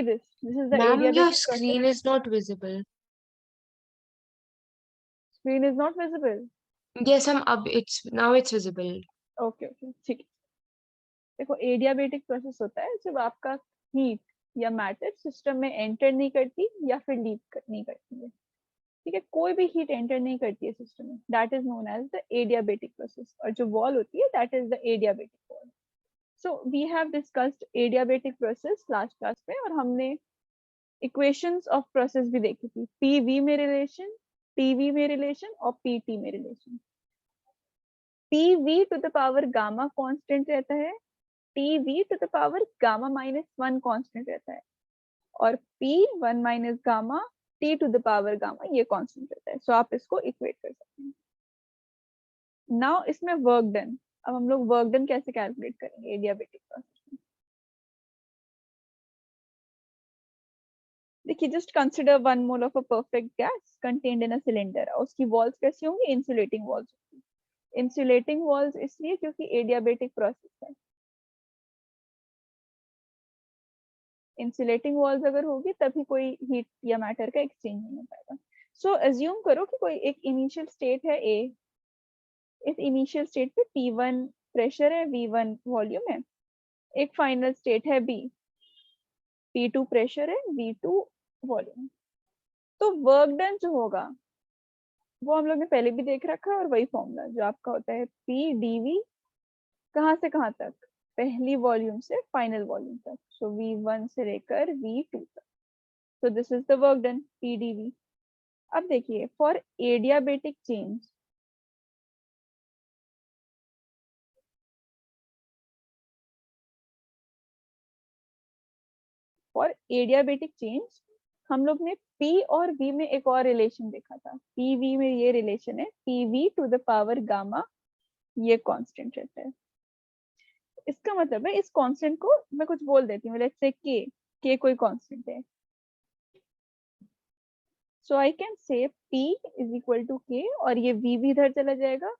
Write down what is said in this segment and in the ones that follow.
this is the Ma'am, your adiabatic process. screen is not visible. Screen is not visible. Yes, now it's visible. Okay okay ठीक है। देखो adiabatic process होता है जब आपका heat या मैटर सिस्टम में एंटर नहीं करती या फिर लीक नहीं करती है। ठीक है, कोई भी हीट एंटर नहीं करती है सिस्टम में, that is known as the adiabatic process. और जो वॉल होती है that is the adiabatic wall. So we have discussed adiabatic process last class में, और हमने इक्वेशंस ऑफ प्रोसेस भी देखी थी, पीवी में रिलेशन, टीवी में रिलेशन और पीटी में relation. PV to the power gamma constant रहता है, TV to the power gamma -1 constant रहता है, और P1 minus gamma T to the power gamma ये कांस्टेंट रहता है। सो आप इसको इक्वेट कर सकते हैं। नाउ इसमें वर्क डन, अब हम लोग वर्क डन कैसे कैलकुलेट करेंगे एडियाबेटिक प्रोसेस में। देखिए, just consider 1 mole of a perfect gas contained in a cylinder. उसकी वॉल्स कैसी होंगी, इंसुलेटिंग वॉल्स होंगी। इंसुलेटिंग वॉल्स इसलिए क्योंकि एडियाबेटिक प्रोसेस है। इंसुलेटिंग वॉल्स अगर होगी तभी कोई हीट या मैटर का एक्सचेंज नहीं हो पाएगा। सो अज्यूम करो कि कोई एक इनिशियल स्टेट है ए, इस इनिशियल स्टेट पे P1 प्रेशर है, V1 वॉल्यूम है। एक फाइनल स्टेट है B, P2 प्रेशर है, V2 वॉल्यूम। तो वर्क डन जो होगा वो हम लोग ने पहले भी देख रखा है, और वही फॉर्मूला जो आपका होता है P dV, कहाँ से कहाँ तक, पहली वॉल्यूम से फाइनल वॉल्यूम तक। सो V1 से लेकर V2 तक। So this is the work done, P dV। अब देखिए, for adiabatic change, for adiabatic change हम लोग ने P और V में एक और रिलेशन देखा था। PV में ये रिलेशन है, PV to the power gamma, ये कांस्टेंट रहता है। इसका मतलब है इस कांस्टेंट को मैं कुछ बोल देती हूँ, लेट्स से K कोई कांस्टेंट है। So I can say P is equal to K, और ये V भी इधर चला जाएगा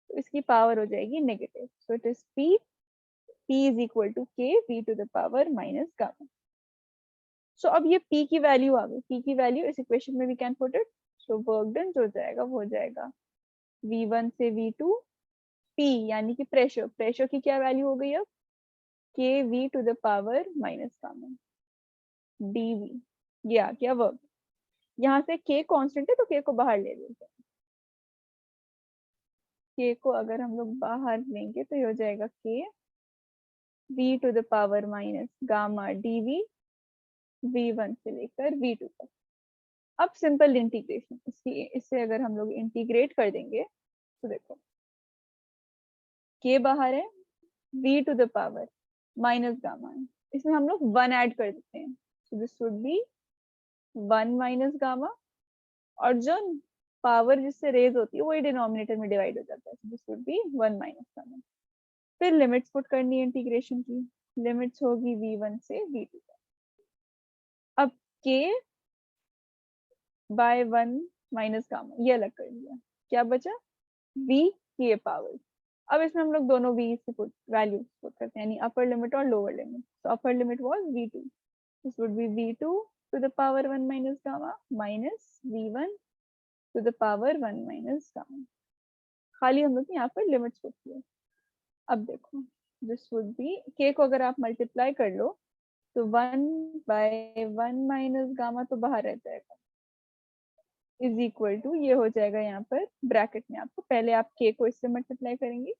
तो इसकी पावर हो जाएगी negative. So it is P is equal to K V to the power minus gamma. So अब ये P की वैल्यू आ गई, P की वैल्यू इस इक्वेशन में we can put it. So work done जो हो जाएगा वो हो जाएगा V1 से V2, P यानी कि प्रेशर, प्रेशर की क्या वैल्यू हो गई अब, K V to the power minus gamma dV। ये आ गया वर्क। यहाँ से K कांस्टेंट है तो K को बाहर ले लेते हैं। K को अगर हम लोग बाहर लेंगे तो ये हो जाएगा K V to the power minus gamma dV, V1 से लेकर V2 तक। अब सिंपल इंटीग्रेशन, इससे अगर हम लोग इंटीग्रेट कर देंगे तो देखो K बाहर है, V to the power minus gamma है, इसमें हम लोग 1 ऐड कर देते हैं। So this would be 1 minus gamma, और जो पावर जिससे रेज होती है वही डिनोमिनेटर में डिवाइड हो जाता है। This would be 1 minus gamma. फिर लिमिट्स पुट करनी है इंटीग्रेशन की, लिमिट्स होगी V1 से V2 तक। अब K बाय 1 माइनस गामा ये अलग कर दिया, क्या बचा V K पावर। अब इसमें हम लोग दोनों V से वैल्यू पुट करते हैं, यानी अपर लिमिट और लोअर लिमिट। तो upper limit was V2, this would be V2 to the power 1 minus gamma minus V1 to the power 1 minus gamma. खाली हम लोग यहाँ पर लिमिट्स पुट किए। अब देखो दिस वुड बी K को अगर आप मल्टीप्लाई कर लो तो 1 बाय 1 माइनस गामा तो बाहर रह जाएगा, इज इक्वल टू ये हो जाएगा यहाँ पर ब्रैकेट में आपको, पहले आप K को इससे मल्टीप्लाई करेंगे।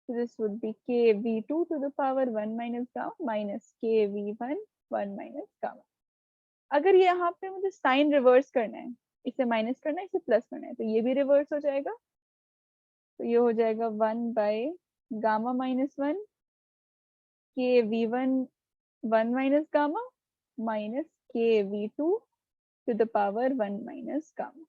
So this would be K V2 to the power 1 minus gamma minus K V1 1 minus gamma। अगर ये यहाँ पे मुझे साइन रिवर्स करना है, इसे माइनस करना है, इसे प्लस करना है, तो ये भी रिवर्स हो जाएगा। तो ये हो जाएगा 1 by gamma minus 1 K V1 1 minus gamma minus K V2 to the power 1 minus gamma.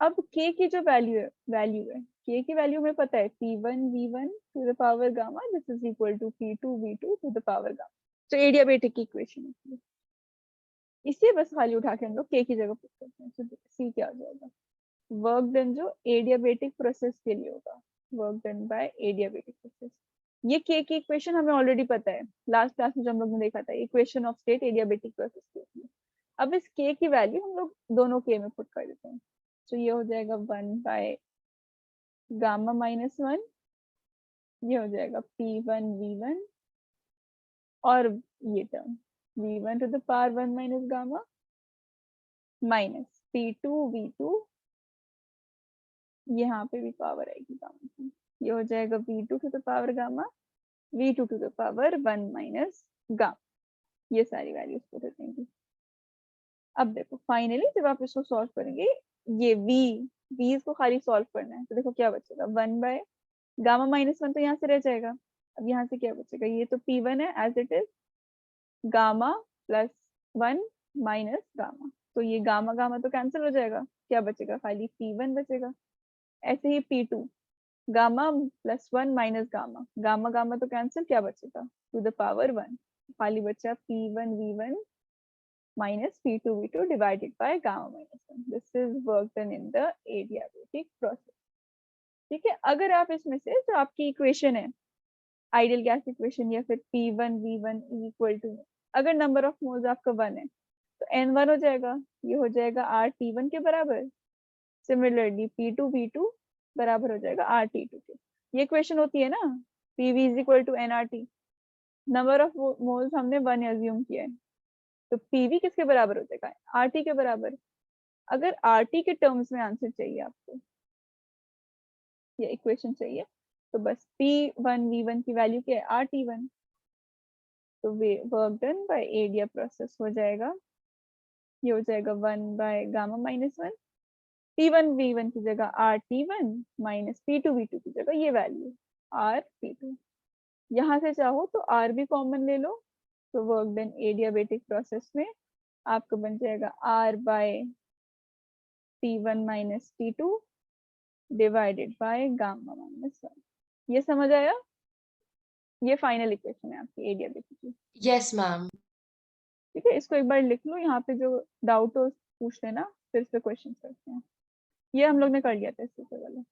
अब K की जो वैल्यू है K की वैल्यू हमें पता है P1 V1 to the power gamma, this is equal to P2 V2 to the power gamma. तो adiabatic की इक्वेशन है, इसे बस खाली उठा के हम लोग K की जगह पुट करते हैं। तो C क्या हो जाएगा, वर्क डन जो एडियाबेटिक प्रोसेस के लिए होगा, work done bye adiabatic process. ये के की इक्वेशन हमें ऑलरेडी पता है, लास्ट क्लास में जो हम लोग ने देखा था, equation of state adiabatic process के लिए। अब इस के की वैल्यू हम लोग दोनों के में पुट कर देते हैं, तो ये हो जाएगा 1/γ-1, ये हो जाएगा P1V1, और ये term V1 to the power 1 minus gamma minus P2V2, यहाँ पे भी पावर आएगी गामा की, ये हो जाएगा V2 to the power gamma V2 to the power 1 minus gamma. ये सारी वैल्यूज पुट हो जाएंगी। अब देखो फाइनली जब आप इसको सॉल्व करेंगे, ये v को खाली सॉल्व करना है, तो देखो क्या बचेगा 1/γ-1 तो यहाँ से रह जाएगा। अब यहाँ से क्या बचेगा, ये तो P1 है as it is, gamma plus 1 minus gamma, तो ये गामा गामा तो कैंसिल हो जाएगा, क्या बचेगा खाली P1 बचेगा। ऐसे ही P2, gamma plus 1 minus gamma, gamma gamma तो कैंसिल, क्या बचेगा टू द पावर 1, खाली बचा P1V1 minus P2V2 divided by gamma minus 1. This is work done in the adiabatic process. ठीक है, अगर आप इसमें से जो आपकी इक्वेशन है आइडियल गैस इक्वेशन या फिर P1V1 इक्वल टू, अगर नंबर ऑफ मोल्स आपका 1 है तो N1 हो जाएगा, ये हो जाएगा RT1 के बराबर। सिमिलरली P2V2 बराबर हो जाएगा RT2 के। ये इक्वेशन होती है ना, PV is equal to NRT, number of moles हमने 1 एज्यूम किया है, तो पीवी किसके बराबर हो जाएगा, आरटी के बराबर। अगर आरटी के टर्म्स में आंसर चाहिए आपको, ये इक्वेशन चाहिए, तो बस P1V1 की वैल्यू क्या है, RT1, तो वर्क डन बाय एडिया प्रोसेस हो जाएगा, ये हो जाएगा 1/γ-1, P1V1 की जगह RT1 माइनस P2V2 की जगह ये वैल्यू RT2। यहाँ से चाहो तो R भी कॉमन ले लो, तो वर्क डन एडियाबेटिक प्रोसेस में आपका बन जाएगा R/P1 minus P2 divided by gamma minus 1। ये समझ आया, ये फाइनल इक्वेशन है आपकी एडियाबेटिक की। Yes, ma'am. ठीक है, इसको एक बार लिख लो, यहाँ पे जो डाउट हो पूछ लेना, फिर से क्वेश्चन करते हैं। ये हम लोग ने कर लिया था इससे पहले।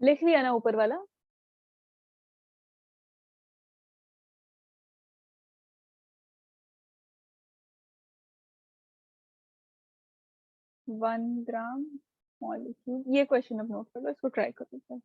लिख लिया ना ऊपर वाला? वन ग्राम मॉलिक्यूल, ये क्वेश्चन अब नोट कर लो, इसको ट्राई करो।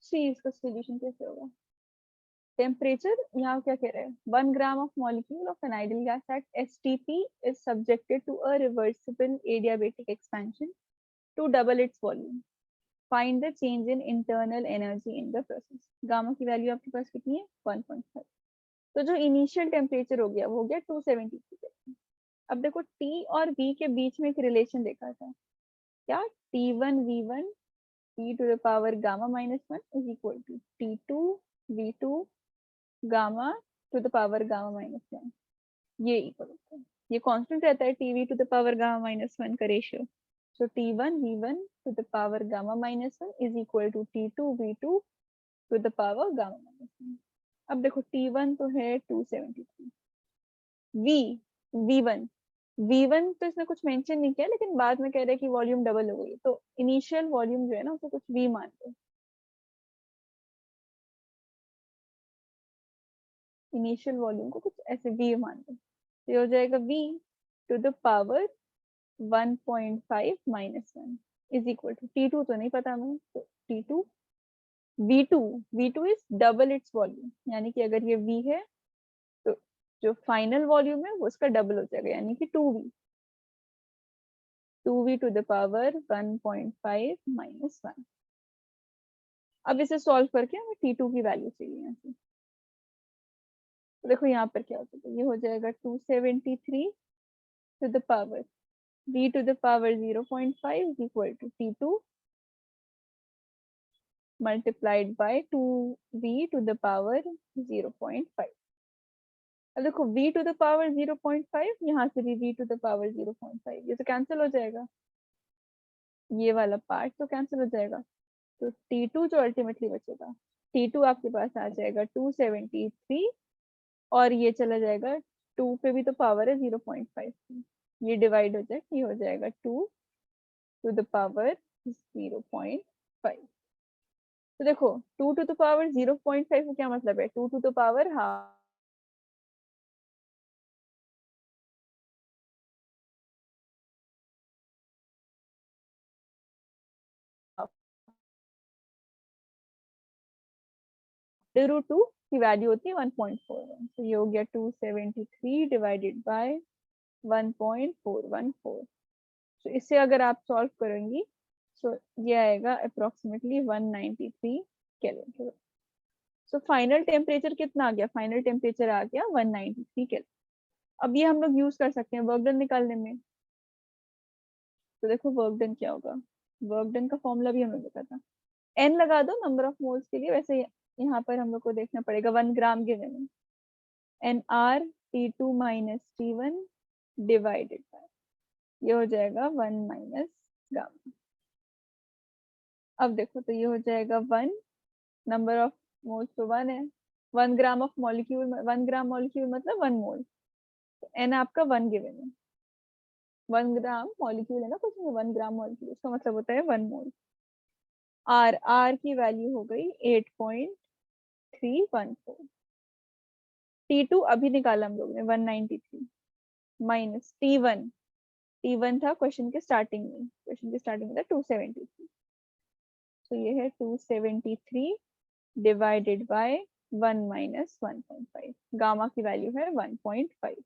3 इसका सोल्यूशन कैसे होगा? टेम्परेचर, यहाँ क्या कह रहे हैं? 1 gram of molecule of an ideal gas at STP is subjected to a reversible adiabatic expansion to double its volume. Find the change in internal energy in the process. Gamma की value आपके पास कितनी है? 1.5। तो जो initial temperature हो गया वो हो गया 273। अब देखो T और V के बीच में एक रिलेशन देखा था, क्या? T1V1 e to the power gamma minus 1 is equal to T2 V2 gamma to the power gamma minus 1, ये इक्वल होता है, ये कांस्टेंट रहता है TV to the power gamma minus 1 का ratio. so T1 V1 to the power gamma minus 1 is equal to T2 V2 to the power gamma minus 1। अब देखो T1 तो है 273, V V1 V1 तो इसने कुछ मेंशन नहीं किया, लेकिन बाद में कह रहे हैं कि वॉल्यूम डबल हो गई, तो इनिशियल वॉल्यूम जो है ना उसे कुछ V मान लो, इनिशियल वॉल्यूम को कुछ ऐसे V मान लो, तो ये हो जाएगा V to the power 1.5 minus 1 is equal to T2 तो नहीं पता हमें, तो T2 V2 V2 is double its volume, यानी कि अगर ये V है तो जो फाइनल वॉल्यूम है वो उसका डबल हो जाएगा, यानी कि 2V to the power 1.5 minus 1। अब इसे सॉल्व करके हमें T2 की वैल्यू चाहिए यहाँ से, तो देखो यहाँ पर क्या हो जाएगा, ये हो जाएगा 273 to the power V to the power 0.5 is equal to T2 multiplied by 2V to the power 0.5। अब देखो v टू द पावर 0.5, यहाँ से भी v टू द पावर 0.5, ये तो कैंसिल हो जाएगा, ये वाला पार्ट तो कैंसिल हो जाएगा। तो T2 जो अल्टीमेटली बचेगा, T2 आपके पास आ जाएगा 273, और ये चला जाएगा 2 पे भी तो पावर है 0.5, ये डिवाइड हो जाए, ये हो जाएगा 2 टू द पावर 0.5। तो देखो 2 टू द पावर 0.5 का क्या मतलब है, 2 to the power half, root two की वैल्यू होती है 1.41, तो ये हो गया 273 डिवाइडेड बाय 1.414। तो इससे अगर आप सॉल्व करेंगी तो ये आएगा approximately 193 kelvin. So final temperature कितना आ गया, फाइनल टेम्परेचर आ गया 193 केल्विन। अब ये हम लोग यूज कर सकते हैं वर्क डन निकालने में। तो देखो वर्क डन क्या होगा, वर्क डन का फॉर्मूला भी हम लोग देखा था, एन लगा दो नंबर ऑफ मोल्स के लिए, वैसे यहाँ पर हम लोग को देखना पड़ेगा 1 ग्राम गिवन है, N R T2 minus T1 divided by, ये हो जाएगा 1 माइनस गामा। अब देखो तो ये हो जाएगा 1, नंबर ऑफ मोल्स तो 1 है, 1 gram of molecule, 1 gram molecule मतलब 1 मोल, तो एन आपका 1 गिवन है, 1 ग्राम मॉलिक्यूल है ना कुछ में, 1 ग्राम मॉलिक्यूल, इसका मतलब होता है 1 मोल। आर, आर की वैल्यू हो गई 8.314। T2 अभी निकाला हम लोग ने 193 माइनस T1, T1 था क्वेश्चन के स्टार्टिंग में, क्वेश्चन के स्टार्टिंग में था 273, तो ये है 273 डिवाइडेड बाय 1 माइनस 1.5, गामा की वैल्यू है 1.5।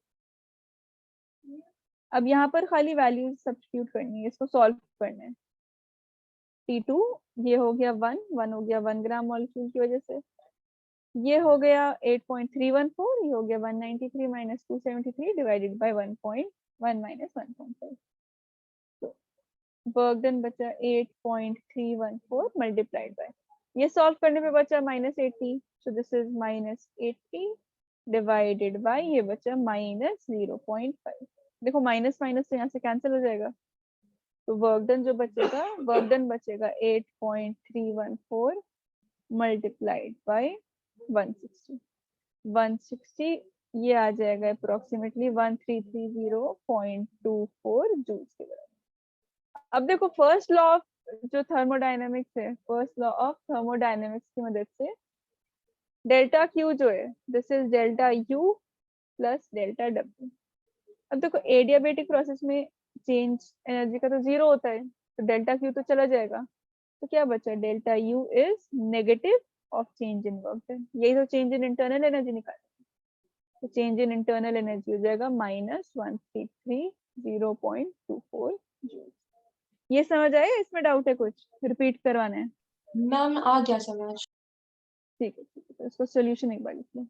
अब यहाँ पर खाली वैल्यू सब्स्टिट्यूट करनी है, इसको सॉल्व करना है। T2 ये हो गया 1, 1 हो गया 1 ग्राम मॉलिक्यूल की वजह से, ये हो गया 8.314, ये हो गया 193 माइनस 273 डिवाइडेड बाय 1.1 माइनस 1.5, तो वर्क डन बचा 8.314 मल्टीप्लाइड बाय, ये सॉल्व करने पे बचा -80, so this is -80 divided by, ये बचा -0.5। देखो माइनस माइनस तो यहाँ से कैंसिल हो जाएगा, तो वर्क डन जो बचेगा, वर्क डन बचेगा 8.314 मल्टीप्लाइड बाय 160, 160 ये आ जाएगा अप्रोक्सीमेटली 1330.24 जूल्स के बराबर। अब देखो फर्स्ट लॉ ऑफ जो थर्मोडायनेमिक्स है, फर्स्ट लॉ ऑफ थर्मोडायनेमिक्स की मदद से डेल्टा क्यू जो है, this is delta U plus delta W. अब देखो एडियाबेटिक प्रोसेस में चेंज एनर्जी का तो जीरो होता है, तो डेल्टा क्यू तो चला जाएगा, तो क्या बचा, delta U is negative of change in work done, यही तो चेंज इन इंटरनल एनर्जी निकाल, तो चेंज इन इंटरनल एनर्जी हो जाएगा -1330.24 जूल। ये समझ आया, इसमें डाउट है कुछ, रिपीट करवाना है? मैम आ गया समझ। ठीक है, तो इसको सोल्यूशन एक बार लिख लो।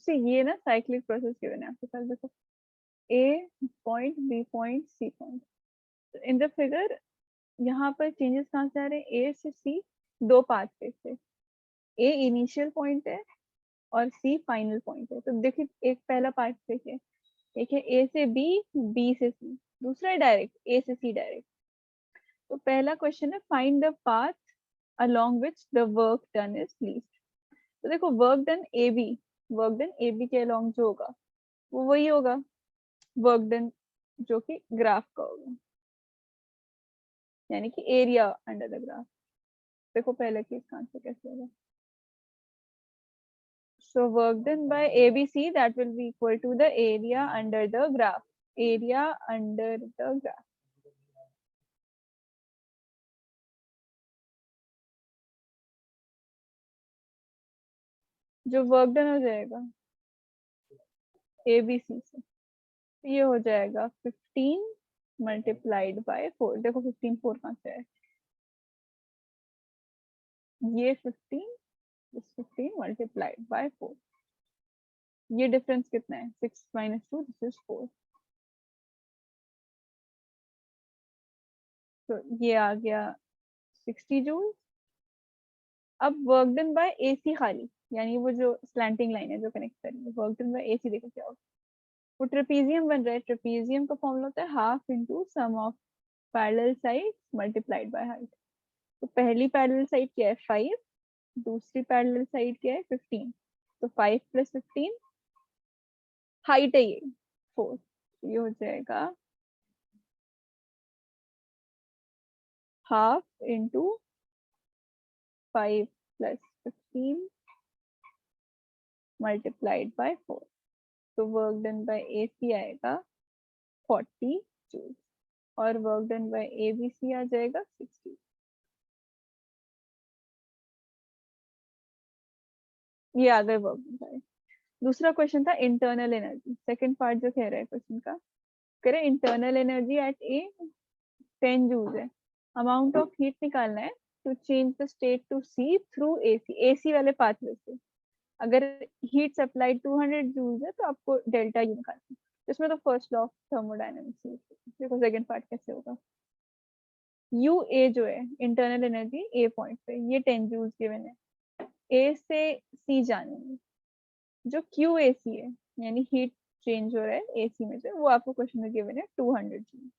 सी ये ना साइक्लिक प्रोसेस गिवन है आपके पास, देखो A point, B point, C point. In the figure यहाँ पर चेंजेस कहाँ से आ रहे हैं, ए से सी दो पाथ पे से, ए इनिशियल पॉइंट है और सी फाइनल पॉइंट है। तो देखिए एक पहला पार्ट देखिए, एक है ए से बी, बी से सी, दूसरा है डायरेक्ट ए से सी डायरेक्ट। तो पहला क्वेश्चन है find the path along which the work done is least। तो देखो work done A B, work done A B के अलॉन्ग जो होगा वो वही होगा वर्क डन जो कि ग्राफ का होगा, यानी कि एरिया अंडर द ग्राफ। देखो पहले केस का आंसर कैसे होगा। So work done by ABC that will be equal to the area under the graph. Area under the graph. जो वर्क डन हो जाएगा ABC से, ये हो जाएगा 15 मल्टीप्लाइड बाय 4। देखो 15 4 कहाँ से है, ये 15 मल्टीप्लाइड बाय 4। ये डिफरेंस कितना है, 6 minus 2, दिस इज 4। तो ये आ गया 60 जूल। अब वर्क डन बाय AC खाली, यानी वो जो स्लैंटिंग लाइन है जो कनेक्ट कर रही है, वर्क डन बाय AC देखो क्या होगा। वो ट्रेपीजियम बन रहा है, ट्रेपीजियम का फॉर्मूला होता है half into sum of parallel side multiplied by height. तो पहली पैरेलल साइड क्या है 5, दूसरी पैरेलल साइड क्या है 15। तो 5 + 15, हाइट है ये 4, ये हो जाएगा हाफ इंटू 5 + 15 मल्टीप्लाइड बाय 4। तो वर्क डन बाय AC आएगा 40 जूल और वर्क डन बाय ABC आ जाएगा 60। ये आ गए वर्क डन बाय। दूसरा क्वेश्चन था इंटरनल एनर्जी, सेकंड पार्ट जो कह रहा है क्वेश्चन का, करें internal energy at A 10 joule है, अमाउंट ऑफ हीट निकालना है to change the state to C through AC, AC वाले पाथवे से। अगर हीट सप्लाई 200 जूल है तो आपको डेल्टा यू निकालना है। इसमें तो फर्स्ट लॉ ऑफ थर्मोडायनेमिक्स। देखो सेकंड पार्ट कैसे होगा। यू ए जो है इंटरनल एनर्जी ए पॉइंट पे, ये 10 जूल्स गिवन है, ए से सी जानेंगे। जो क्यू ए सी है यानी हीट चेंज हो रहा है AC में से, वो आपको क्वेश्चन में गिवन है 200 जूल।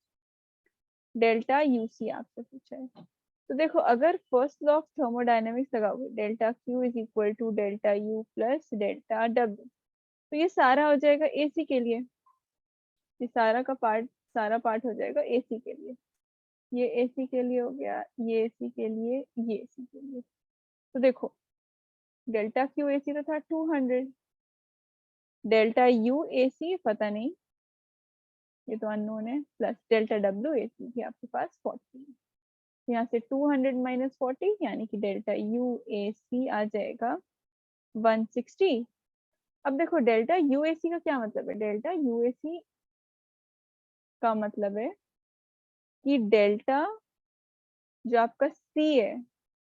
डेल्टा यूसी आपसे पूछा है। तो देखो अगर फर्स्ट लॉ ऑफ थर्मोडायनेमिक्स लगाओगे, delta Q is equal to delta U plus delta W, तो ये सारा हो जाएगा AC के लिए, ये सारा पार्ट हो जाएगा AC के लिए। ये AC के लिए हो गया, ये AC के लिए, ये AC के लिए। तो देखो डेल्टा क्यू AC तो था 200, डेल्टा यू AC पता नहीं, ये तो अननोन है, प्लस डेल्टा डब्ल्यू AC भी आपके पास 40। यहाँ से 200 - 40 यानी कि डेल्टा यू AC आ जाएगा 160। अब देखो डेल्टा यूएसी का क्या मतलब है, डेल्टा यूएसी का मतलब है कि डेल्टा जो आपका सी है,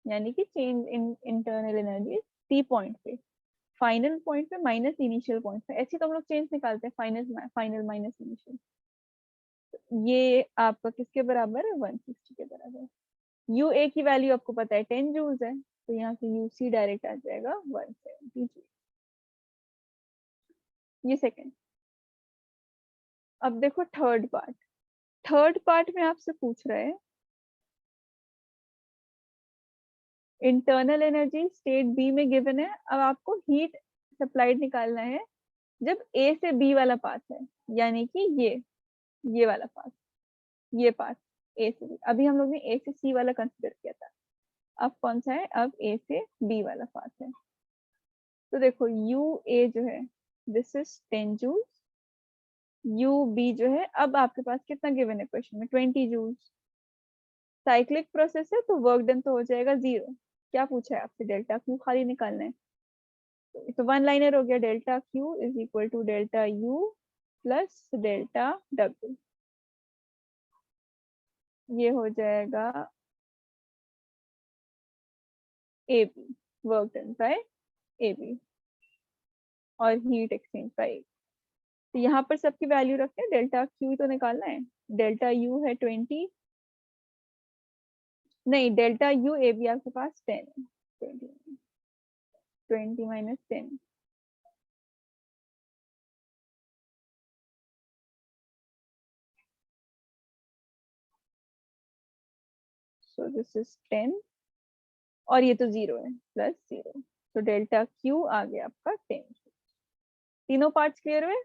यानी कि change in internal energy C point पे, फाइनल पॉइंट पे माइनस इनिशियल पॉइंट पे, ऐसे तो हम लोग चेंज निकालते हैं, फाइनल माइनस इनिशियल। ये आपका किसके बराबर है, 160 के बराबर है। यू ए की वैल्यू आपको पता है 10 जूल्स है, तो यहाँ से यू सी डायरेक्ट आ जाएगा 170 जूल। ये सेकंड। अब देखो थर्ड पार्ट में आपसे पूछ रहा है इंटरनल एनर्जी स्टेट बी में गिवन है, अब आपको हीट सप्लाइड निकालना है जब ए से बी वाला पाथ है, यानी कि ये वाला पाथ, ये पाथ ए से बी। अभी हम लोग ने ए से सी वाला कंसिडर किया था, अब कौन सा है, अब ए से बी वाला पाथ है। तो देखो यू ए जो है this is 10 joule, U B जो है अब आपके पास कितना गिवन है क्वेश्चन में 20 जूल। साइक्लिक प्रोसेस है तो वर्क डन तो हो जाएगा 0। क्या पूछा है आपसे, डेल्टा क्यू खाली निकालना है। तो वन लाइनर हो गया, delta Q is equal to delta U plus delta W. ये हो जाएगा A B, work done by A B. और हीट एक्सचेंज, राइट। तो यहाँ पर सबकी वैल्यू रखते हैं, डेल्टा क्यू तो निकालना है। डेल्टा यू है 20, नहीं डेल्टा यू ए बी आपके पास 10 है, 20 माइनस 10, सो दिस इज 10 और ये तो 0 है, प्लस 0, तो डेल्टा क्यू आ गया आपका 10। तीनों पार्ट्स क्लियर हुए।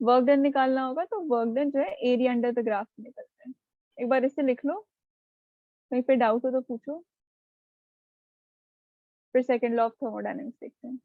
वर्क डन निकालना होगा तो वर्क डन जो है एरिया अंडर द ग्राफ निकलता है। एक बार इसे लिख लो, कहीं पे डाउट हो तो पूछो, फिर सेकंड लॉ ऑफ थर्मोडायनेमिक्स देखते हैं।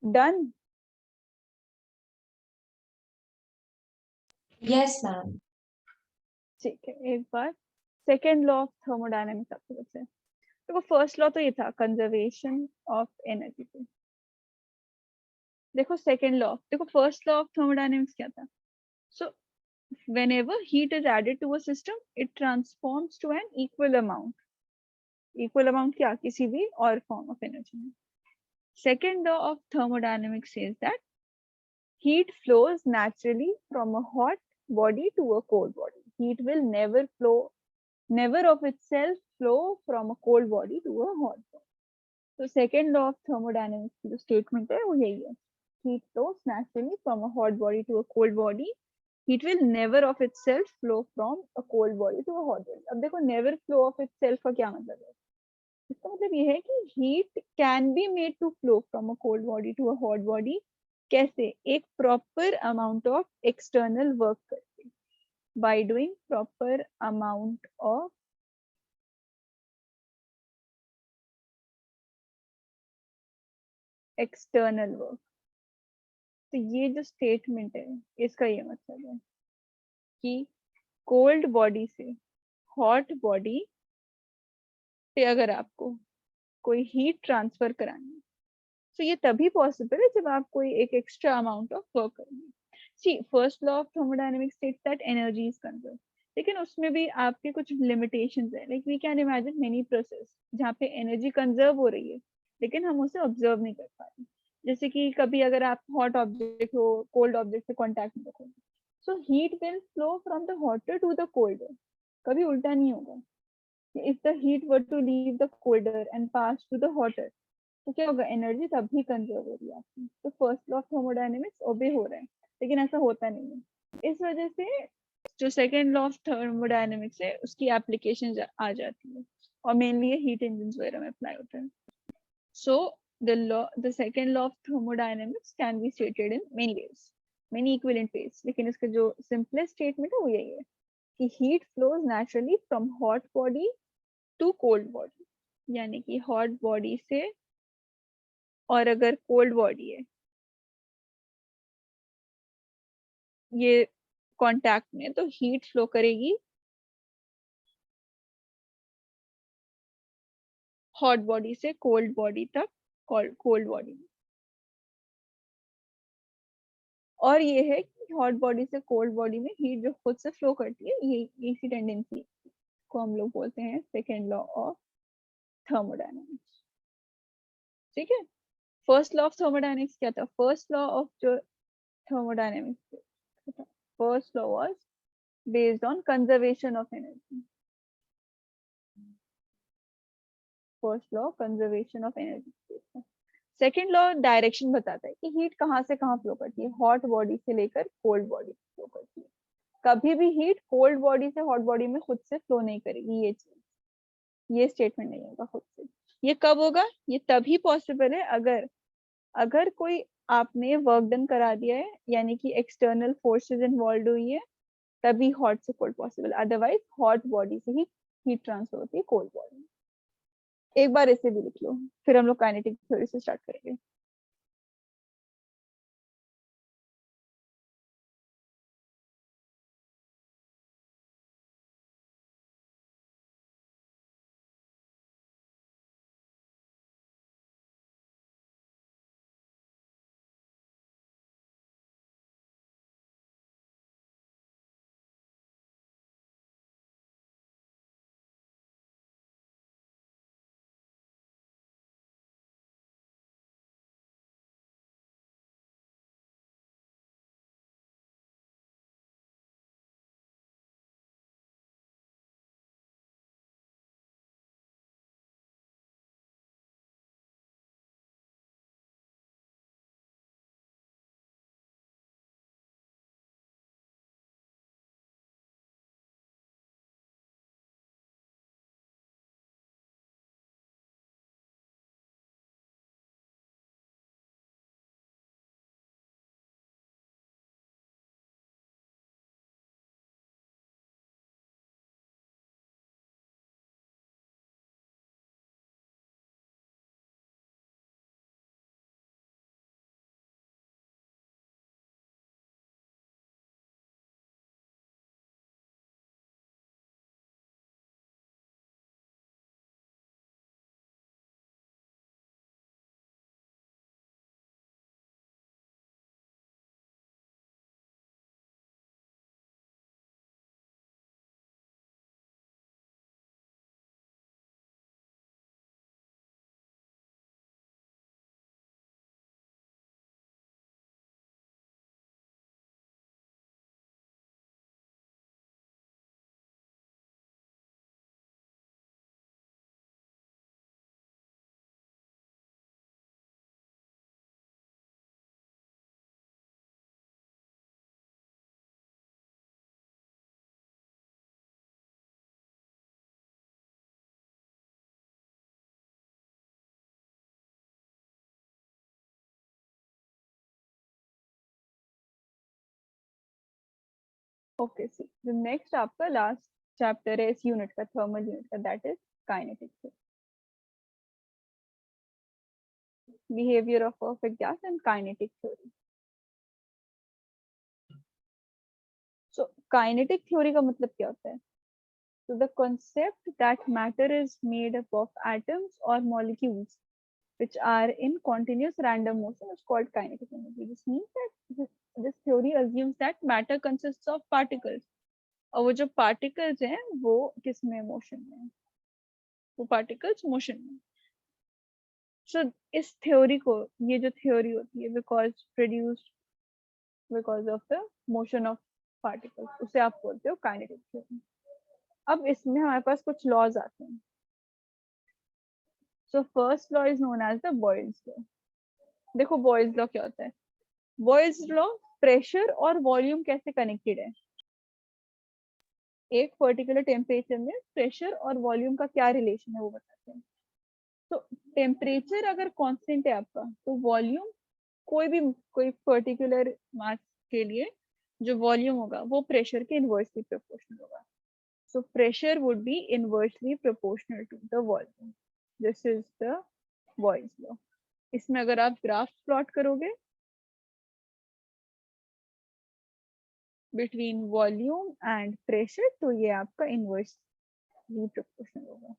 डन। Yes ma'am. ठीक है, एक बार सेकेंड लॉ ऑफ थर्मोडायनेमिक्स आपको बचा है। देखो फर्स्ट लॉ तो ये था कंजर्वेशन ऑफ एनर्जी पे। देखो सेकेंड लॉ, देखो फर्स्ट लॉ ऑफ थर्मोडायनेमिक्स क्या था। सो whenever heat is added to a system, it transforms to an equal amount. Equal amount क्या, किसी भी और form of energy में। Second law of thermodynamics says that heat flows naturally from a hot body to a cold body. Heat will never of itself flow from a cold body to a hot body. So second law of thermodynamics की जो statement है वो यही है, heat flows naturally from a hot body to a cold body. Heat will never of itself flow from a cold body to a hot body. अब देखो never flow of itself का क्या मतलब है, इसका मतलब ये है कि heat can be made to flow from a cold body to a hot body। कैसे, एक proper amount of external work करके, by doing proper amount of external work। तो ये जो स्टेटमेंट है इसका ये मतलब है कि कोल्ड बॉडी से हॉट बॉडी पे अगर आपको कोई हीट ट्रांसफर करानी है तो ये तभी पॉसिबल है जब आप कोई एक एक्स्ट्रा अमाउंट ऑफ वर्क करेंगे। See first law of thermodynamics states that energy is conserve, लेकिन उसमें भी आपके कुछ लिमिटेशंस है। Like we can imagine many process जहाँ पे एनर्जी कंजर्व हो रही है लेकिन हम उसे ऑब्जर्व नहीं कर पा रहे। जैसे कि कभी अगर आप हॉट ऑब्जेक्ट हो कोल्ड ऑब्जेक्ट से कांटेक्ट में रखोगे, so heat will flow from the hotter to the colder, कभी उल्टा नहीं होगा। If the heat were to leave the colder and pass to the hotter, तो क्या होगा, एनर्जी तभी कंजर्व हो रही है आपकी। तो फर्स्ट लॉ ऑफ थर्मोडायनेमिक्स ओबे हो रहा है, लेकिन ऐसा होता नहीं है। इस वजह से जो सेकेंड लॉ ऑफ थर्मोडायनेमिक्स है उसकी एप्लीकेशन आ जाती है, और मेनली ये हीट इंजन वगैरह में अप्लाई होता है। सो the second law of thermodynamics can be stated in many ways, many equivalent ways, लेकिन इसका जो simplest statement है वो यही है कि heat flows naturally from hot body to cold body, यानी कि hot body से, और अगर cold body है ये कांटेक्ट में, तो हीट फ्लो करेगी हॉट बॉडी से कोल्ड बॉडी तक, कोल्ड बॉडी में। और ये है कि हॉट बॉडी से कोल्ड बॉडी में हीट जो खुद से फ्लो करती है, ये इसी टेंडेंसी को हम लोग बोलते हैं सेकेंड लॉ ऑफ थर्मोडायनामिक्स। ठीक है, फर्स्ट लॉ ऑफ थर्मोडायनामिक्स क्या था? फर्स्ट लॉ ऑफ जो thermodynamics, first law was based on conservation of energy. First law conservation of energy. Second law direction बताता है कि हीट कहाँ से कहाँ फ्लो करती है, हॉट बॉडी से लेकर कोल्ड बॉडी फ्लो करती है। कभी भी हीट कोल्ड बॉडी से हॉट बॉडी में खुद से फ्लो नहीं करेगी, ये चीज, ये स्टेटमेंट नहीं होगा खुद से। ये कब होगा? ये तभी पॉसिबल है अगर अगर कोई आपने वर्क डन करा दिया है, यानी कि एक्सटर्नल फोर्सेस इन्वॉल्व हुई है, तभी हॉट से cold possible, otherwise hot body से ही हीट ट्रांसफर होती है कोल्ड बॉडी में। एक बार ऐसे भी लिख लो, फिर हम लोग काइनेटिक थ्योरी से स्टार्ट करेंगे। ओके, सी द नेक्स्ट आपका लास्ट चैप्टर है इस यूनिट का, थर्मल यूनिट का, that is kinetic theory, behaviour of perfect gas and kinetic theory. So kinetic theory का मतलब क्या होता है? So the concept that matter is made up of atoms or molecules which are in continuous random motion is called kinetic energy. This means that this theory assumes that matter consists of particles. और वो जो particles हैं वो किस में motion में, वो particles motion में। सो इस थ्योरी को, ये जो थ्योरी होती है because of the motion of particles, उसे आप बोलते हो काइनेटिक थ्योरी। अब इसमें हमारे पास कुछ लॉज आते हैं। So first law is known as the Boyle's law. देखो बॉयल्स लॉ क्या होता है। बॉयल्स लॉ प्रेशर और वॉल्यूम कैसे कनेक्टेड है, एक पर्टिकुलर टेम्परेचर में प्रेशर और वॉल्यूम का क्या रिलेशन है वो बताते हैं। तो टेम्परेचर अगर कांस्टेंट है आपका, तो वॉल्यूम कोई पर्टिकुलर मास के लिए जो वॉल्यूम होगा वो प्रेशर के इनवर्सली प्रोपोर्शनल होगा। So pressure would be inversely proportional to the volume. This is the Boyle's law. इसमें अगर आप ग्राफ प्लॉट करोगे बिटवीन वॉल्यूम एंड प्रेशर, तो ये आपका इनवर्सली प्रोपोर्शनल होगा।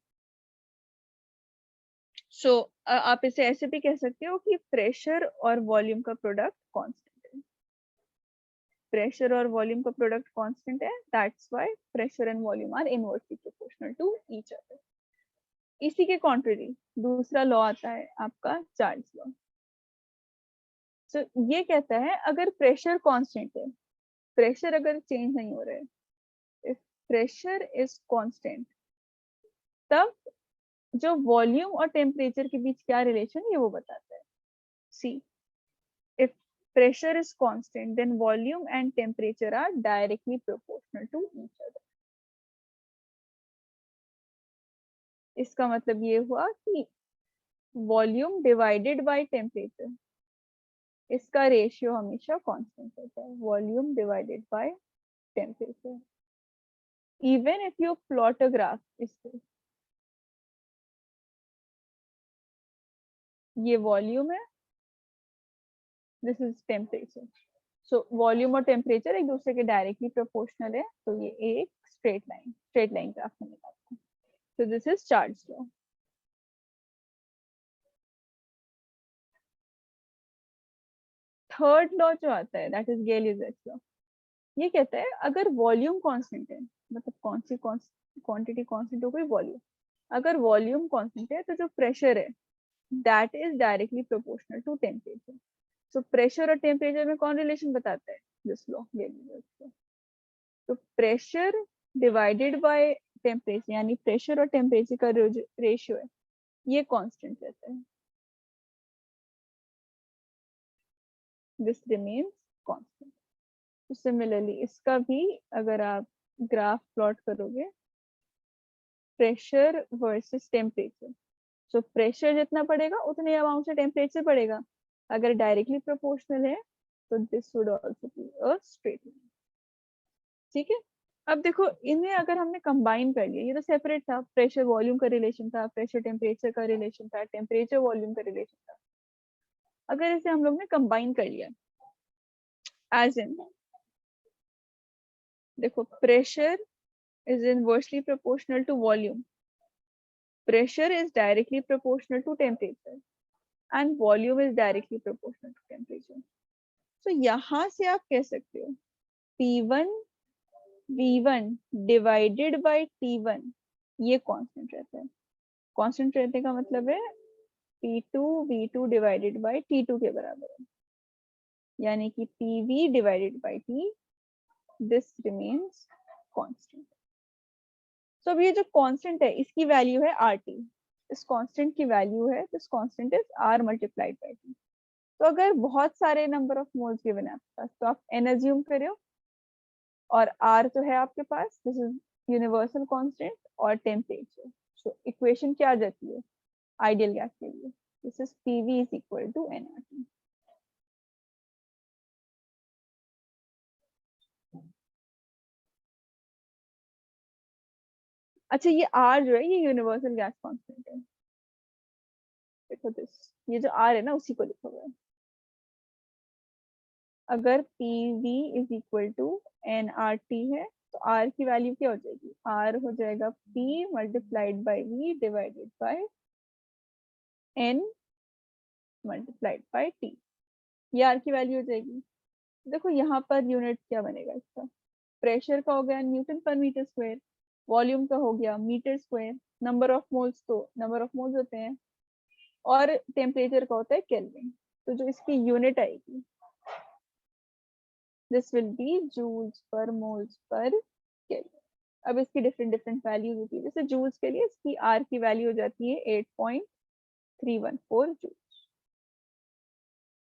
सो आप इसे ऐसे भी कह सकते हो कि प्रेशर और वॉल्यूम का प्रोडक्ट कांस्टेंट है। प्रेशर और वॉल्यूम का प्रोडक्ट कांस्टेंट है, that's why pressure and volume are inversely proportional to each other. इसी के कॉन्ट्ररी दूसरा लॉ आता है आपका चार्ल्स लॉ। सो ये कहता है अगर प्रेशर कांस्टेंट है, प्रेशर अगर चेंज नहीं हो रहा है, इफ प्रेशर इज कांस्टेंट, तब जो वॉल्यूम और टेम्परेचर के बीच क्या रिलेशन है ये वो बताता है। सी, if pressure is constant, then volume and temperature are directly proportional to each other. इसका मतलब ये हुआ कि वॉल्यूम डिवाइडेड बाय टेम्परेचर, इसका रेशियो हमेशा कांस्टेंट होता है, volume divided by temperature. Even if you plot a graph, इससे ये वॉल्यूम है, this is temperature. So volume और टेम्परेचर एक दूसरे के डायरेक्टली प्रोपोर्शनल है, तो ये एक स्ट्रेट लाइन ग्राफ बनेगा आपको। So this is Charles law. Third law जो आता है दैट इज गेल-यूजर्स लॉ। ये कहता है अगर वॉल्यूम कांस्टेंट है, मतलब कौन सी क्वांटिटी कांस्टेंट हो गई, वॉल्यूम। अगर वॉल्यूम कांस्टेंट है तो जो प्रेशर है that is directly proportional to temperature. So pressure और टेम्परेचर में कौन रिलेशन बताता है, दिस लॉ, गेल-यूजर्स लॉ। तो प्रेशर डिवाइडेड बाय टेम्परेचर, यानी प्रेशर और टेम्परेचर का रेशियो है, ये कांस्टेंट रहता है, दिस रिमेन्स कांस्टेंट। सिमिलरली इसका भी अगर आप ग्राफ प्लॉट करोगे, pressure versus temperature, so pressure जितना बढ़ेगा उतने अमाउंट से टेम्परेचर बढ़ेगा। अगर डायरेक्टली प्रोपोर्शनल है तो this would also be a straight line. ठीक है, अब देखो इन्हें अगर हमने कंबाइन कर लिया, ये तो सेपरेट था, प्रेशर वॉल्यूम का रिलेशन था, प्रेशर टेम्परेचर का रिलेशन था, टेम्परेचर वॉल्यूम का रिलेशन था। अगर इसे हम लोग ने कंबाइन कर लिया, एज इन देखो pressure is inversely proportional to volume, pressure is directly proportional to temperature, and volume is directly proportional to temperature. So यहाँ से आप कह सकते हो P1 V1 divided by T1 ये कांस्टेंट रहता है। कांस्टेंट रहने का मतलब है P2 V2 divided by T2 के बराबर है, यानी कि PV divided by T, this remains constant. तो अब ये जो कांस्टेंट है इसकी वैल्यू है RT, इस कांस्टेंट की वैल्यू है, this constant is R multiplied by T। तो अगर बहुत सारे नंबर ऑफ मोल्स गिवन है आपके पास, तो आप N अज्यूम करो और R तो है आपके पास, दिस इज यूनिवर्सल कांस्टेंट और टेम्परेचर। सो इक्वेशन क्या आ जाती है आइडियल गैस के लिए, this is PV is equal to nRT। अच्छा ये R जो है ये यूनिवर्सल गैस कांस्टेंट है, देखो दिस, ये जो R है ना उसी को लिखा हुआ है। अगर PV is equal to nRT है तो R की वैल्यू क्या हो जाएगी, R हो जाएगा P multiplied by V divided by N multiplied by T, ये R की वैल्यू हो जाएगी। देखो यहाँ पर यूनिट क्या बनेगा इसका, प्रेशर का हो गया न्यूटन पर मीटर स्क्वायर, वॉल्यूम का हो गया metre square, number of moles तो नंबर ऑफ मोल्स होते हैं, और टेम्परेचर का होता है केल्विन। तो जो इसकी यूनिट आएगी this will be joules per moles per kelvin. अब इसकी डिफरेंट डिफरेंट वैल्यूज होती है, जैसे जूल्स के लिए इसकी आर की वैल्यू हो जाती है 8.314 जूल।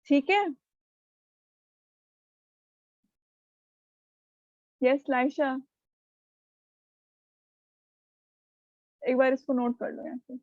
ठीक है। यस लाइशा, एक बार इसको नोट कर लो यहाँ पे।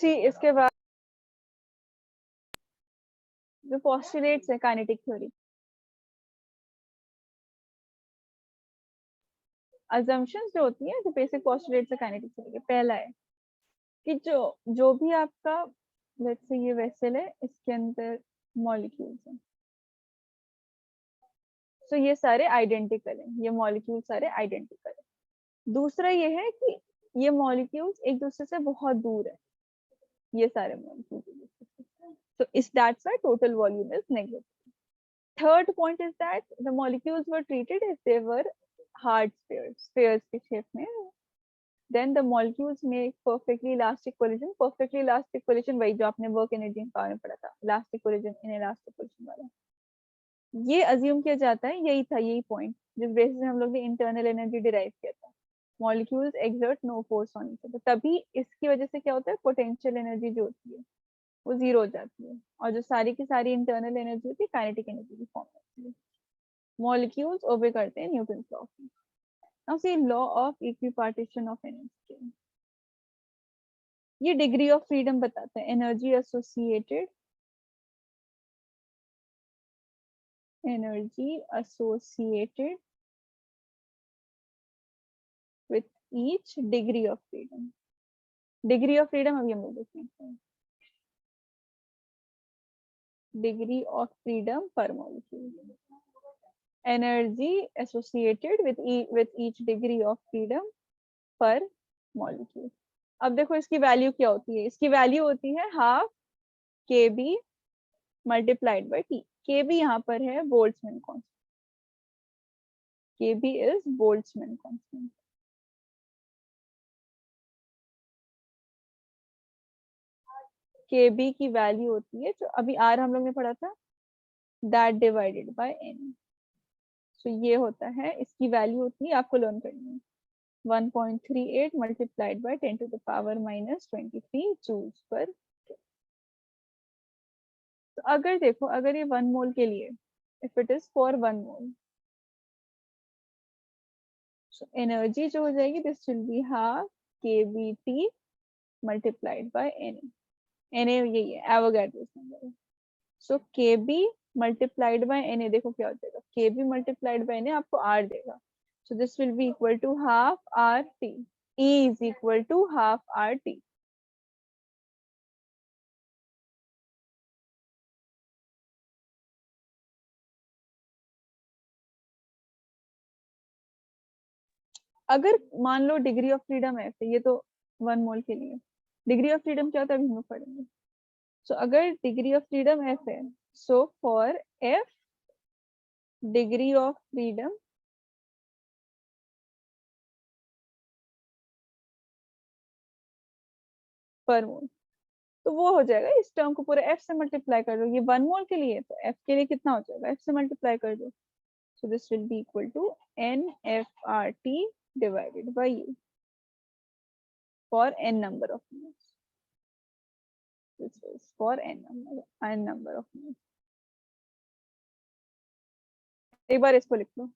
सी इसके बाद जो पोस्टुलेट्स है काइनेटिक थ्योरी, अजम्पशंस जो होती है, जो बेसिक पोस्टुलेट्स है काइनेटिक थ्योरी के, पहला है कि जो भी आपका, लेट्स से ये वेसल है, इसके अंदर मॉलिक्यूल्स हैं, तो ये सारे आइडेंटिकल हैं, ये मॉलिक्यूल सारे आइडेंटिकल है। दूसरा ये है कि ये मॉलिक्यूल्स एक दूसरे से बहुत दूर है, ये सारे molecules, so is that's why total volume is negative. Third point is that the molecules were treated as they were hard spheres के shape में. Then the molecules make perfectly elastic collision. Perfectly elastic collision वही जो आपने work energy and power में पढ़ा था, elastic collision inelastic collision वाला. ये assume किया जाता है, यही था, यही point जिस basis में हम लोग ने internal energy derive किया था. Molecules exert no force on each other. तभी इसकी वजह से क्या होता है, potential energy जो होती है वो जीरो हो जाती है, और जो सारी की सारी इंटरनल एनर्जी होती है काइनेटिक एनर्जी की फॉर्म में होती है. मॉलिक्यूल्स ओबे करते हैं Newton law. Now see law of equipartition of energy. ये डिग्री ऑफ फ्रीडम बताता है. Energy associated with each degree of freedom. Degree of freedom अभी हम लोग देखेंगे. डिग्री ऑफ फ्रीडम पर molecule. energy associated with each degree of freedom per molecule. अब देखो इसकी वैल्यू क्या होती है. इसकी वैल्यू होती है half kb multiplied by t. kb यहाँ पर है Boltzmann constant. kb is Boltzmann constant. kb की वैल्यू होती है जो अभी r हम लोग ने पढ़ा था, दैट डिवाइडेड बाय n. सो ये होता है, इसकी वैल्यू होती है, आपको लर्न करनी है, 1.38 multiplied by 10 to the power minus 23 joules per. तो अगर देखो, अगर ये 1 मोल के लिए, if it is for 1 mole, energy जो हो जाएगी, this will be half kBT multiplied by Na. Na यही है, Avogadro's number. So kB multiplied by Na, देखो क्या हो जाएगा, kB मल्टीप्लाइड बाय Na आपको R देगा. So this will be equal to half RT. E is equal to half RT. अगर मान लो डिग्री ऑफ फ्रीडम है, तो ये तो 1 मोल के लिए. डिग्री ऑफ फ्रीडम क्या होता है अभी हम लोग पढ़ेंगे. सो अगर डिग्री ऑफ फ्रीडम एफ है, so for F degree of freedom पर मोल, तो वो हो जाएगा, इस टर्म को पूरे एफ से मल्टीप्लाई कर दो. ये 1 मोल के लिए, तो एफ के लिए कितना हो जाएगा, एफ से मल्टीप्लाई कर दो. So this will be equal to NFRT divided by U for n number of moles. This is for n number of moles. एक बार इसको लिख लो.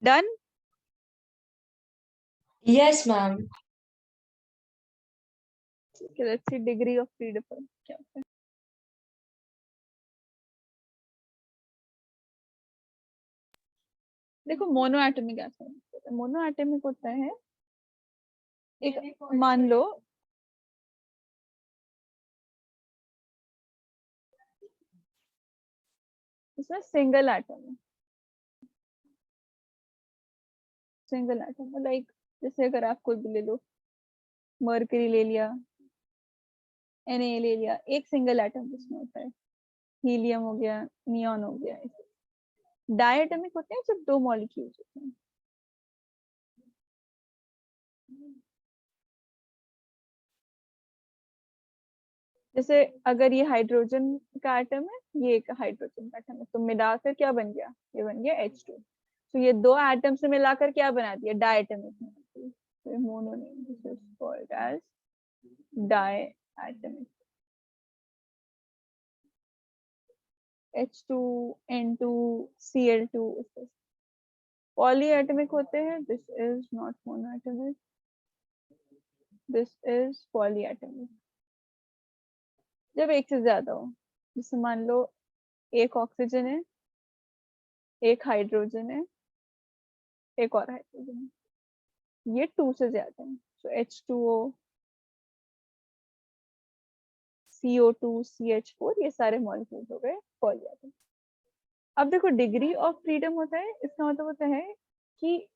Done. Yes, ma'am. Let's see degree of freedom क्या होता है। देखो मोनो एटमिक ऐसा होता है, मोनो एटमिक होता है एक, मान लो इसमें सिंगल एटम है, सिंगल एटम लाइक जैसे अगर आप कोई भी ले लो, मर्करी ले लिया, Na ले लिया, एक सिंगल एटम जिसमें होता है, हीलियम हो गया, नियॉन हो गया। डायटमिक होते हैं जब दो मॉलिक्यूल्स होते हैं। जैसे अगर ये हाइड्रोजन का एटम है, ये एक हाइड्रोजन का एटम है, तो मिलाकर क्या बन गया, ये बन गया H2। तो ये दो एटम से मिलाकर क्या बना दिया, डायटमिक। तो मोनोनेम, this is called as diatomic. H2, N2, Cl2। Polyatomic होते हैं, this is not monoatomic, this is polyatomic. जब एक से ज्यादा हो, जैसे मान लो एक ऑक्सीजन है, एक हाइड्रोजन है, एक और हाइड्रोजन है, ये टू से ज्यादा है, तो H2O, CO2, CH4, ये सारे मॉलिक्यूल्स हो गए पॉलीएटमिक। अब देखो डिग्री ऑफ फ्रीडम होता है, इसका मतलब होता है कि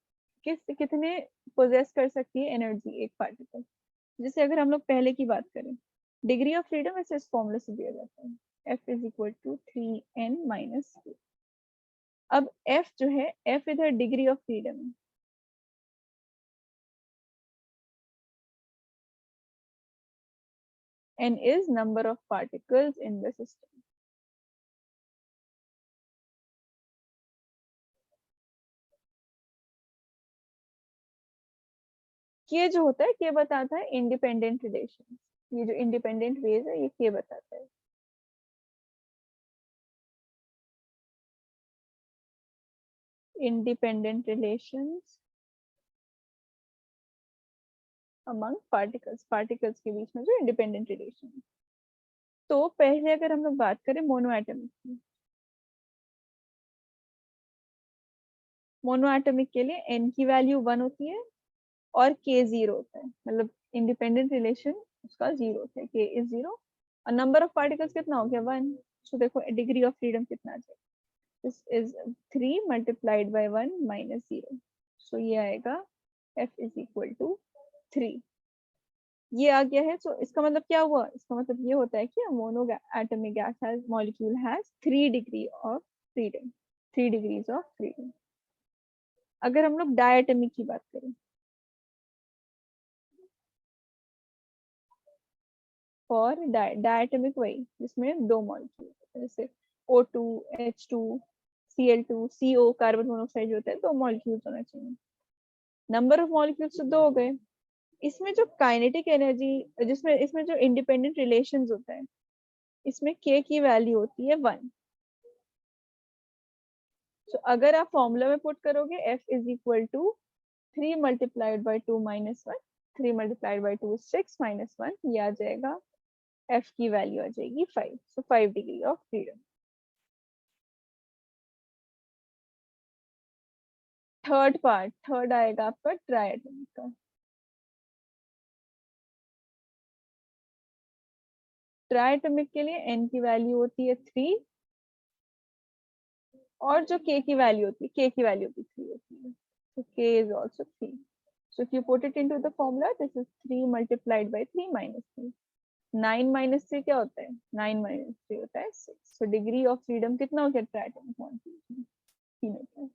कितने पोजेस कर सकती है एनर्जी एक पार्टिकल। जैसे अगर हम लोग पहले की बात करें, डिग्री ऑफ फ्रीडम ऐसे इस फॉर्मूले से दिया जाता है, F is equal to 3n-2। अब F जो है, F इधर डिग्री ऑफ फ्रीडम है, n is number of particles in the system। ये जो होता है, ये बताता है इंडिपेंडेंट रिलेशन। ये जो इंडिपेंडेंट वेज है, ये बताता है। Independent relations among particles, particles के बीच में जो इंडिपेंडेंट रिलेशन है। तो पहले अगर हम लोग बात करें मोनोएटमिक की, मोनोएटमिक के लिए n की वैल्यू 1 होती है और k 0 होता है, मतलब इंडिपेंडेंट रिलेशन उसका 0 होता है, k इज 0। और नंबर ऑफ पार्टिकल्स कितना हो गया, 1। तो देखो डिग्री ऑफ फ्रीडम कितना आ जाएगा, this is 3 multiplied by 1 minus 0। सो ये आएगा f इज इक्वल टू 3। ये आ गया है। सो इसका मतलब क्या हुआ, इसका मतलब ये होता है कि mono atomic gas has molecule has 3 degree of freedom, 3 degrees of freedom. अगर हम लोग डायटमिक की बात करें, और डायटमिक वही जिसमें दो मॉलिक्यूल, जैसे O2, H2, Cl2, CO, carbon monoxide होता है, दो मॉलिक्यूल्स होना चाहिए। नंबर ऑफ मॉलिक्यूल्स तो दो हो गए। इसमें जो काइनेटिक एनर्जी, जिसमें इसमें जो इंडिपेंडेंट रिलेशंस होता है, इसमें k की वैल्यू होती है 1। तो अगर आप फॉर्मूला में पुट करोगे, F is equal to 3 multiplied by 2 minus 1, 3 multiplied by 2 6 minus 1, ये आ जाएगा, F की वैल्यू आ जाएगी 5। सो 5 degree of freedom. Third part, third आएगा आपका ट्रायटमिक का। ट्रायटमिक के लिए n की वैल्यू होती है 3, और जो k की वैल्यू होती है, k की वैल्यू भी 3 होती है, so k is also 3। So if you put it into the formula, this is 3 multiplied by 3 minus 3। 9 minus 3 क्या होता है, 9 minus 3 होता है 6। So डिग्री ऑफ फ्रीडम कितना हो गया ट्रायटमिक मॉलिक्यूल्स में, 3 होता है।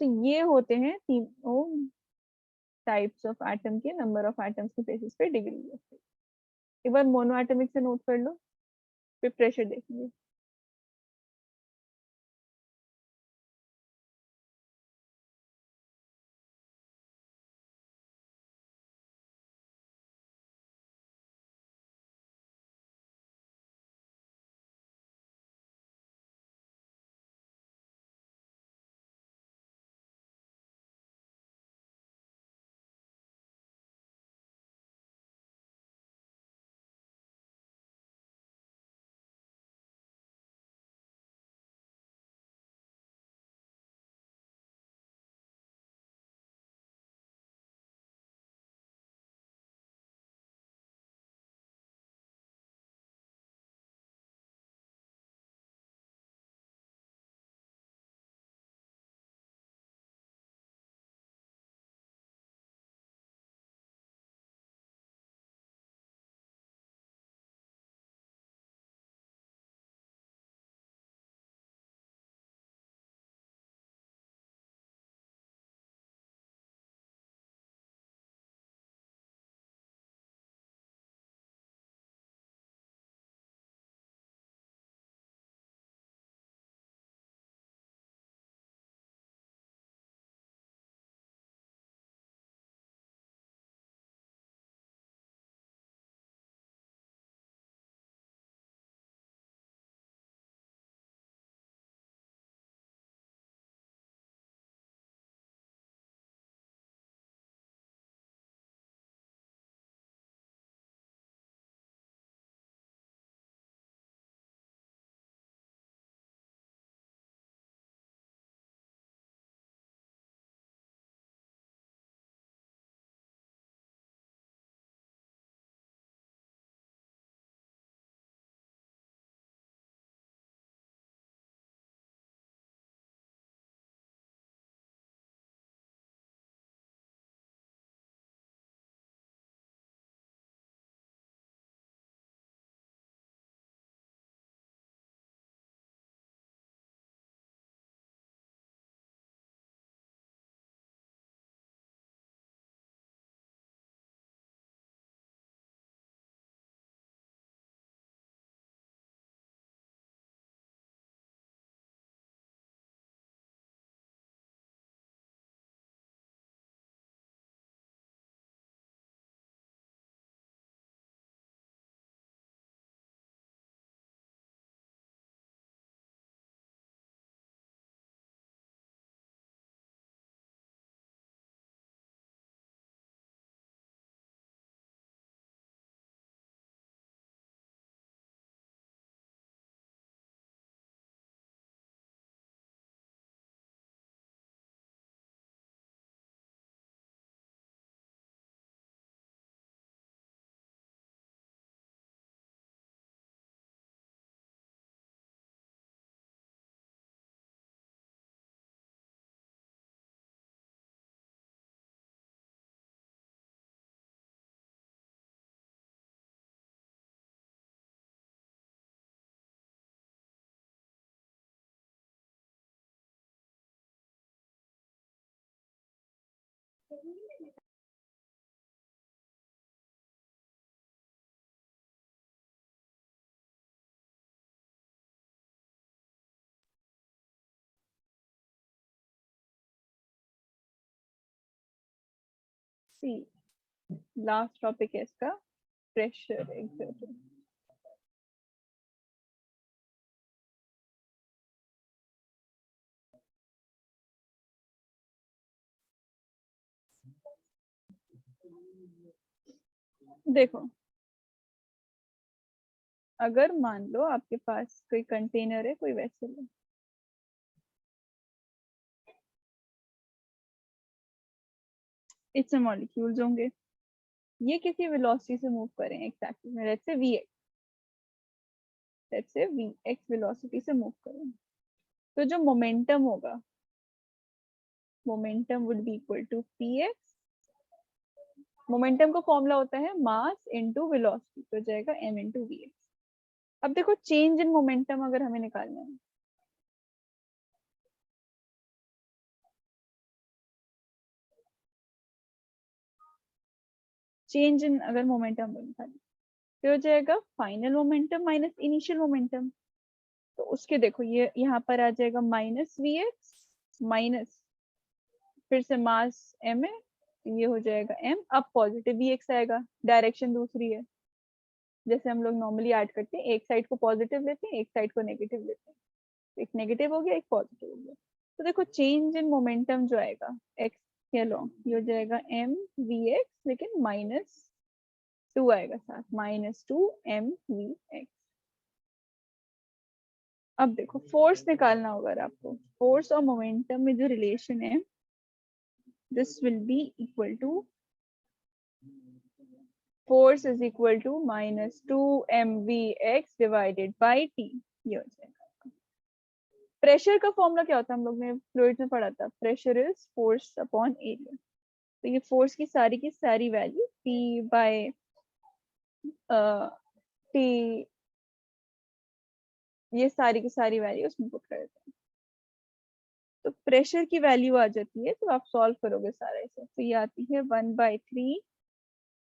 तो ये होते हैं तीनों टाइप्स ऑफ एटम के, नंबर ऑफ एटम्स के बेसिस पे डिग्री ऑफ फ्रीडम। एक बार मोनो एटमिक से नोट कर लो, फिर प्रेशर देखेंगे। सी लास्ट टॉपिक है इसका, प्रेशर एक्सर्टेड। देखो, अगर मान लो आपके पास कोई कंटेनर है, कोई वेसल है, इसमें मॉलिक्यूल्स होंगे, ये किसी वेलोसिटी से मूव करें एक्स एक्सिस में, let's say V X velocity से मूव करें, तो जो मोमेंटम होगा, momentum would be equal to P X. Momentum का फॉर्मूला होता है मास इनटू वेलोसिटी, तो जाएगा m इनटू वी एक्स। अब देखो, चेंज इन मोमेंटम अगर हमें निकालना है, चेंज इन अगर मोमेंटम निकालना, तो हो जाएगा final momentum minus initial momentum. तो उसके देखो, ये यहाँ पर आ जाएगा माइनस वी एक्स माइनस, फिर से मास m है, तो ये हो जाएगा m। अब पॉजिटिव वी एक्स आएगा, डायरेक्शन दूसरी है, जैसे हम लोग नॉर्मली ऐड करते हैं, एक साइड को पॉजिटिव लेते हैं, एक साइड को नेगेटिव लेते हैं, एक नेगेटिव हो गया, एक पॉजिटिव हो गया। तो देखो, चेंज इन मोमेंटम जो आएगा एक्स के अलोंग, ये हो जाएगा m वी एक्स, लेकिन माइनस 2 आएगा साथ, माइनस 2 m वी एक्स। अब देखो, फोर्स निकालना होगा आपको, फोर्स और मोमेंटम में जो रिलेशन है, this will be equal to force is equal to minus 2 M V X divided by T. ये हो जाएगा। प्रेशर का फॉर्मूला क्या होता है, हम लोग ने फ्लूइड में पढ़ा था, pressure is force upon area. तो ये फोर्स की सारी वैल्यू पी बाय टी, ये सारी की सारी वैल्यू उसमें पुट कर देते हैं, तो प्रेशर की वैल्यू आ जाती है। तो आप सॉल्व करोगे सारा इसे, तो ये आती है 1/3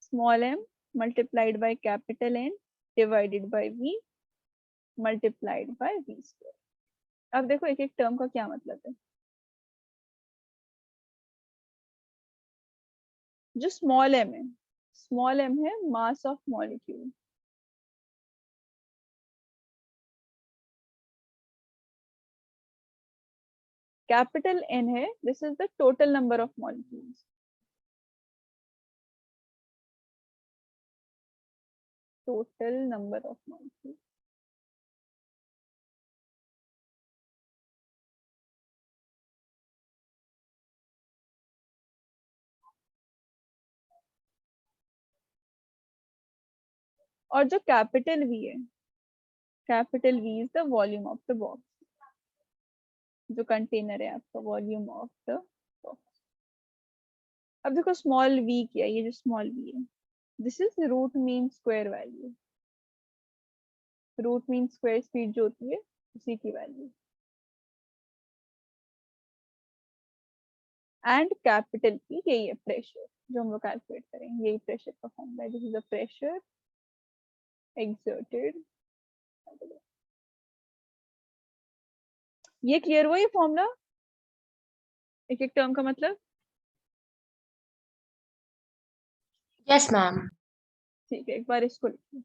small m multiplied by capital N divided by V multiplied by V square. अब देखो, एक एक टर्म का क्या मतलब है। जो स्मॉल m है, स्मॉल m है mass of molecule, capital N है, this is the total number of molecules, total number of molecule. और जो कैपिटल V है, capital V is the volume of the box, जो कंटेनर है आपका, volume of the box. अब देखो, small v क्या है, ये जो स्मॉल v है, this is root mean square value, root mean square speed जो होती है उसी की वैल्यू। एंड कैपिटल P यही है प्रेशर, जो हम लोग कैलकुलेट करेंगे, यही प्रेशर का फॉर्मूला है, this is the pressure exerted. ये क्लियर हुआ ये फॉर्मूला, एक एक टर्म का मतलब। Yes, ma'am. ठीक है, एक बार इसको लिखिए।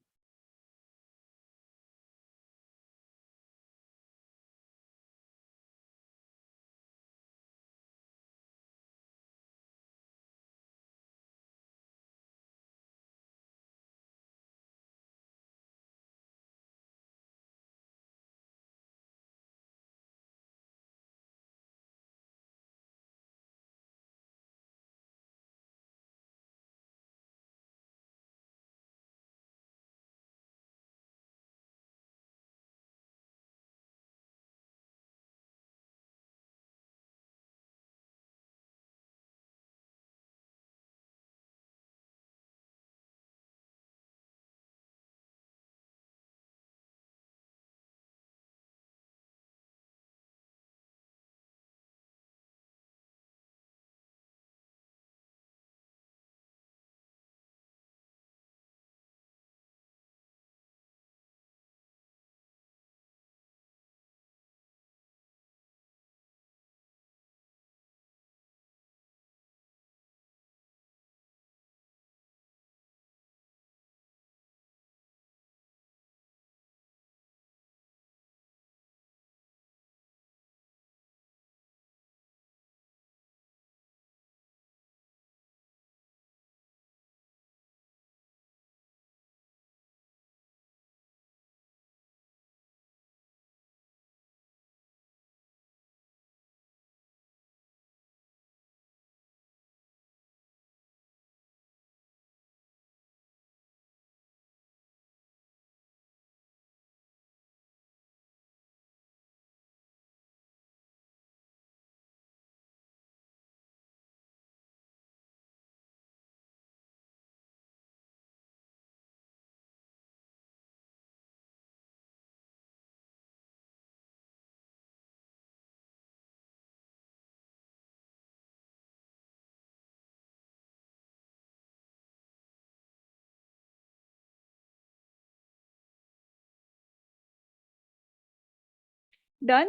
डन।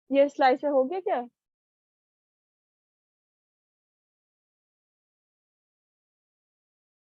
ये स्लाइसर हो गया क्या?